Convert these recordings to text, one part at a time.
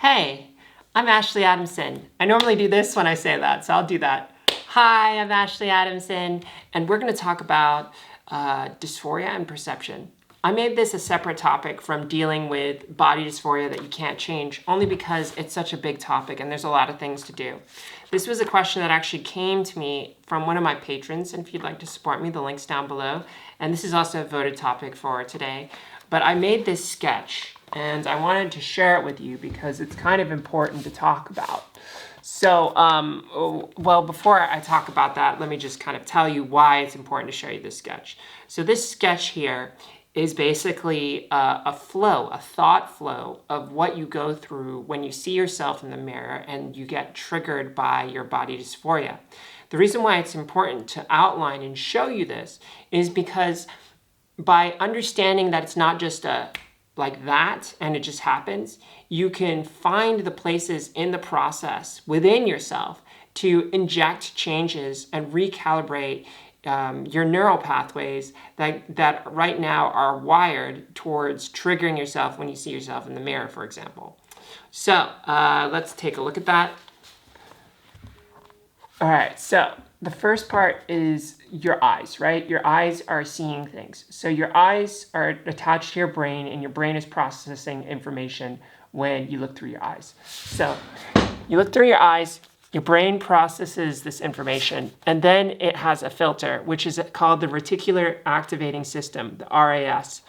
Hey, I'm Ashley Adamson. I normally do this when I say that, so I'll do that. Hi, I'm Ashley Adamson, and we're going to talk about dysphoria and perception. I made this a separate topic from dealing with body dysphoria that you can't change, only because it's such a big topic and there's a lot of things to do. This was a question that actually came to me from one of my patrons, and if you'd like to support me, the link's down below. And this is also a voted topic for today. But I made this sketch, and I wanted to share it with you because it's kind of important to talk about. So, well, before I talk about that, let me just kind of tell you why it's important to show you this sketch. So this sketch here is basically a thought flow of what you go through when you see yourself in the mirror and you get triggered by your body dysphoria. The reason why it's important to outline and show you this is because by understanding that it's not just like that and it just happens, you can find the places in the process within yourself to inject changes and recalibrate your neural pathways that right now are wired towards triggering yourself when you see yourself in the mirror, for example. So let's take a look at that. All right, so the first part is your eyes, right? Your eyes are seeing things. So your eyes are attached to your brain, and your brain is processing information when you look through your eyes. So you look through your eyes, your brain processes this information, and then it has a filter, which is called the reticular activating system, the RAS.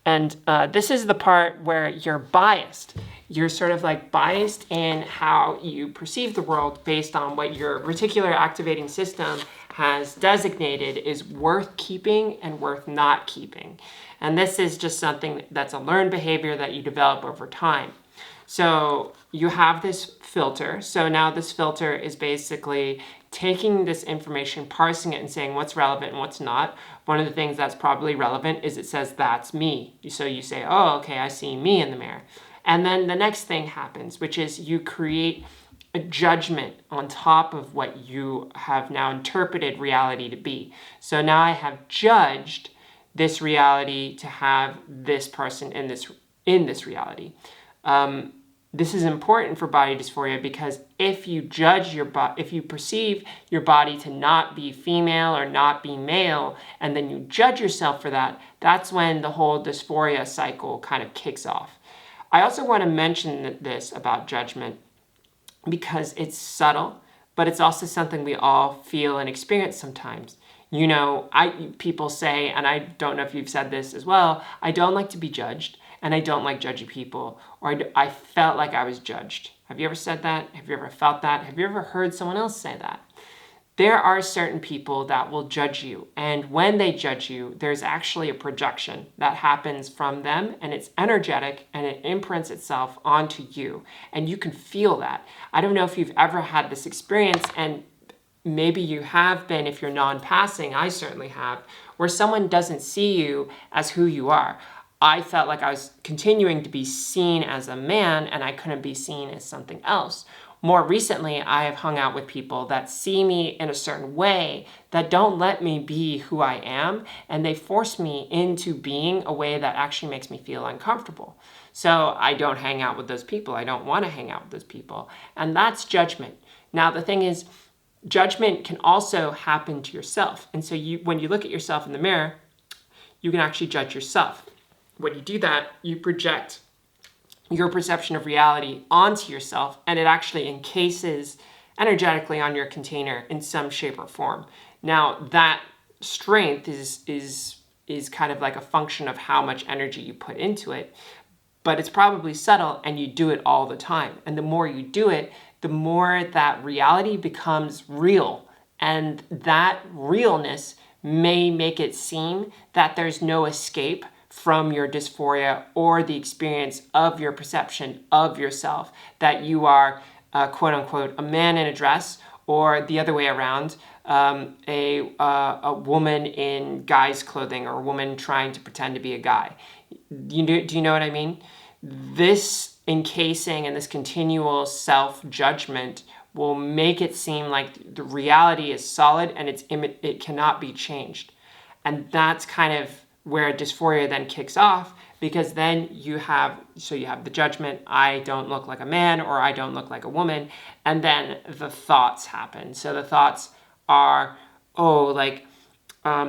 And this is the part where you're biased. You're sort of like biased in how you perceive the world based on what your reticular activating system has designated is worth keeping and worth not keeping. And this is just something that's a learned behavior that you develop over time. So you have this filter. So now this filter is basically taking this information, parsing it, and saying what's relevant and what's not. One of the things that's probably relevant is it says, that's me. So you say, oh, okay, I see me in the mirror. And then the next thing happens, which is you create a judgment on top of what you have now interpreted reality to be. So now I have judged this reality to have this person in this reality. This is important for body dysphoria because if you judge if you perceive your body to not be female or not be male, and then you judge yourself for that, that's when the whole dysphoria cycle kind of kicks off. I also want to mention this about judgment because it's subtle, but it's also something we all feel and experience sometimes. You know, people say, and I don't know if you've said this as well, I don't like to be judged, and I don't like judgy people, or I felt like I was judged. Have you ever said that? Have you ever felt that? Have you ever heard someone else say that? There are certain people that will judge you, and when they judge you, there's actually a projection that happens from them, and it's energetic, and it imprints itself onto you, and you can feel that. I don't know if you've ever had this experience, and maybe you have been if you're non-passing, I certainly have, where someone doesn't see you as who you are. I felt like I was continuing to be seen as a man and I couldn't be seen as something else. More recently, I have hung out with people that see me in a certain way that don't let me be who I am, and they force me into being a way that actually makes me feel uncomfortable. So I don't hang out with those people. I don't want to hang out with those people. And that's judgment. Now, the thing is, judgment can also happen to yourself. And so when you look at yourself in the mirror, you can actually judge yourself. When you do that, you project your perception of reality onto yourself, and it actually encases energetically on your container in some shape or form. Now, that strength is kind of like a function of how much energy you put into it, but it's probably subtle, and you do it all the time. And the more you do it, the more that reality becomes real, and that realness may make it seem that there's no escape from your dysphoria or the experience of your perception of yourself, that you are, quote unquote, a man in a dress, or the other way around, a woman in guy's clothing, or a woman trying to pretend to be a guy. Do you know what I mean? This encasing and this continual self-judgment will make it seem like the reality is solid and it cannot be changed. And that's kind of where dysphoria then kicks off, because then you have the judgment, I don't look like a man or I don't look like a woman, and then the thoughts happen. So the thoughts are, oh, like,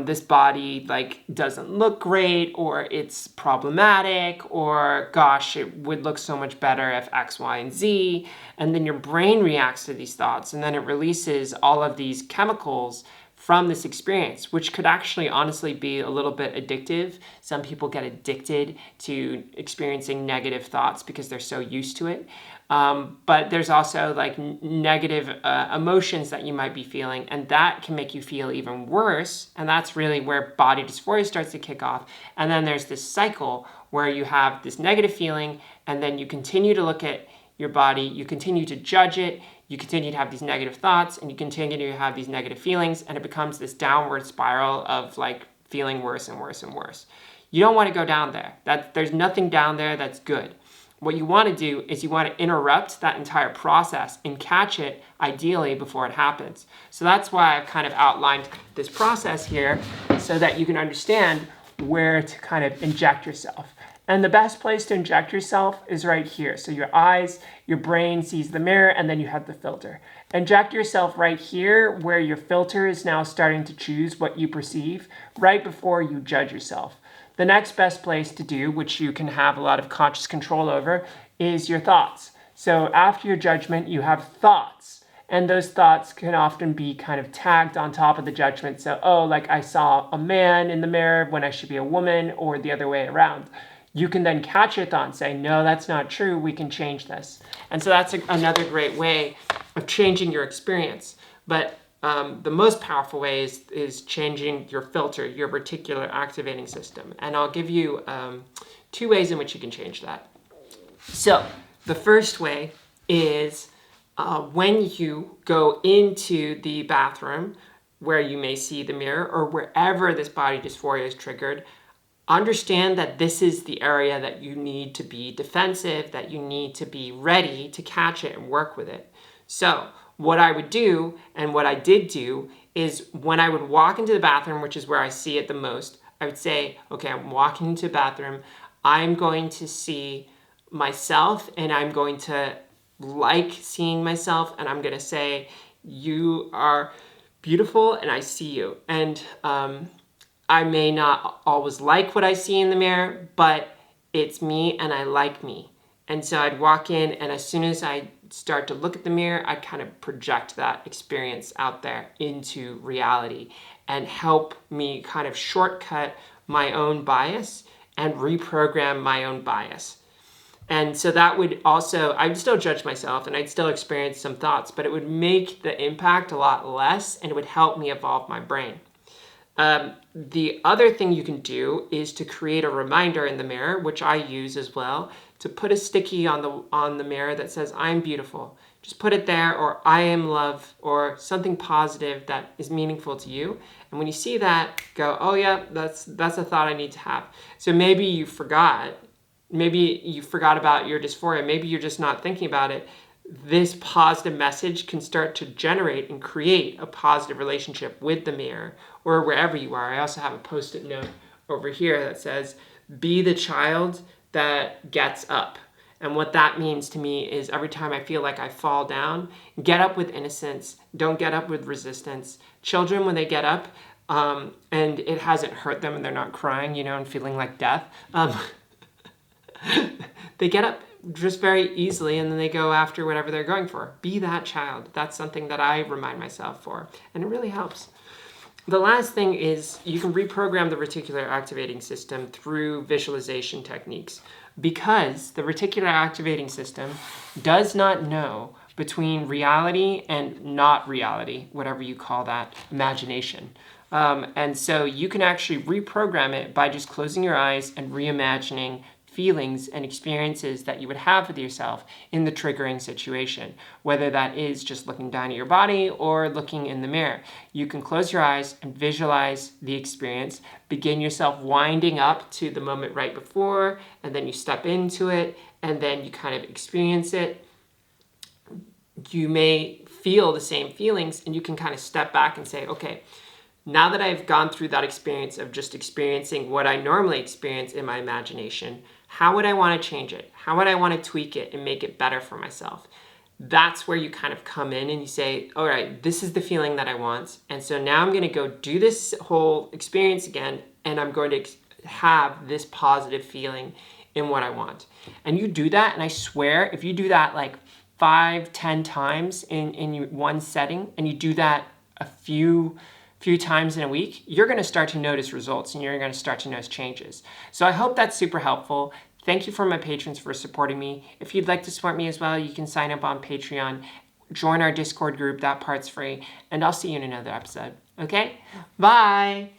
this body like doesn't look great, or it's problematic, or gosh, it would look so much better if X, Y, and Z. And then your brain reacts to these thoughts, and then it releases all of these chemicals from this experience, which could actually honestly be a little bit addictive. Some people get addicted to experiencing negative thoughts because they're so used to it. But there's also like negative emotions that you might be feeling, and that can make you feel even worse. And that's really where body dysphoria starts to kick off. And then there's this cycle where you have this negative feeling, and then you continue to look at your body, you continue to judge it, you continue to have these negative thoughts, and you continue to have these negative feelings, and it becomes this downward spiral of like feeling worse and worse and worse. You don't want to go down there. There's nothing down there that's good. What you want to do is you want to interrupt that entire process and catch it ideally before it happens. So that's why I've kind of outlined this process here so that you can understand where to kind of inject yourself. And the best place to inject yourself is right here. So your eyes, your brain sees the mirror, and then you have the filter. Inject yourself right here where your filter is now starting to choose what you perceive right before you judge yourself. The next best place to do, which you can have a lot of conscious control over, is your thoughts. So after your judgment, you have thoughts. And those thoughts can often be kind of tagged on top of the judgment. So, oh, like I saw a man in the mirror when I should be a woman, or the other way around. You can then catch your thought and say, no, that's not true. We can change this. And so that's another great way of changing your experience. But the most powerful way is changing your filter, your reticular activating system. And I'll give you 2 ways in which you can change that. So the first way is when you go into the bathroom where you may see the mirror, or wherever this body dysphoria is triggered, understand that this is the area that you need to be defensive, that you need to be ready to catch it and work with it. So what I would do, and what I did do, is when I would walk into the bathroom, which is where I see it the most, I would say, okay, I'm walking into the bathroom, I'm going to see myself, and I'm going to like seeing myself, and I'm going to say, you are beautiful, and I see you. And I may not always like what I see in the mirror, but it's me and I like me. And so I'd walk in, and as soon as I start to look at the mirror, I'd kind of project that experience out there into reality and help me kind of shortcut my own bias and reprogram my own bias. And so that would also, I'd still judge myself and I'd still experience some thoughts, but it would make the impact a lot less, and it would help me evolve my brain. The other thing you can do is to create a reminder in the mirror, which I use as well, to put a sticky on the mirror that says, I'm beautiful. Just put it there, or I am love, or something positive that is meaningful to you. And when you see that, go, oh yeah, that's a thought I need to have. So maybe you forgot about your dysphoria. Maybe you're just not thinking about it. This positive message can start to generate and create a positive relationship with the mirror or wherever you are. I also have a post-it note over here that says, be the child that gets up. And what that means to me is every time I feel like I fall down, get up with innocence. Don't get up with resistance. Children, when they get up and it hasn't hurt them and they're not crying, and feeling like death, they get up just very easily, and then they go after whatever they're going for. Be that child. That's something that I remind myself for, and it really helps. The last thing is you can reprogram the reticular activating system through visualization techniques, because the reticular activating system does not know between reality and not reality, whatever you call that, imagination. And so you can actually reprogram it by just closing your eyes and reimagining feelings and experiences that you would have with yourself in the triggering situation, whether that is just looking down at your body or looking in the mirror. You can close your eyes and visualize the experience, begin yourself winding up to the moment right before, and then you step into it, and then you kind of experience it. You may feel the same feelings, and you can kind of step back and say, okay, Now that I've gone through that experience of just experiencing what I normally experience in my imagination, how would I want to change it? How would I want to tweak it and make it better for myself? That's where you kind of come in and you say, all right, this is the feeling that I want. And so now I'm going to go do this whole experience again, and I'm going to have this positive feeling in what I want. And you do that, and I swear, if you do that like 5-10 times in one setting, and you do that a few times in a week, you're going to start to notice results and you're going to start to notice changes. So I hope that's super helpful. Thank you for my patrons for supporting me. If you'd like to support me as well, you can sign up on Patreon, join our Discord group, that part's free, and I'll see you in another episode. Okay? Bye!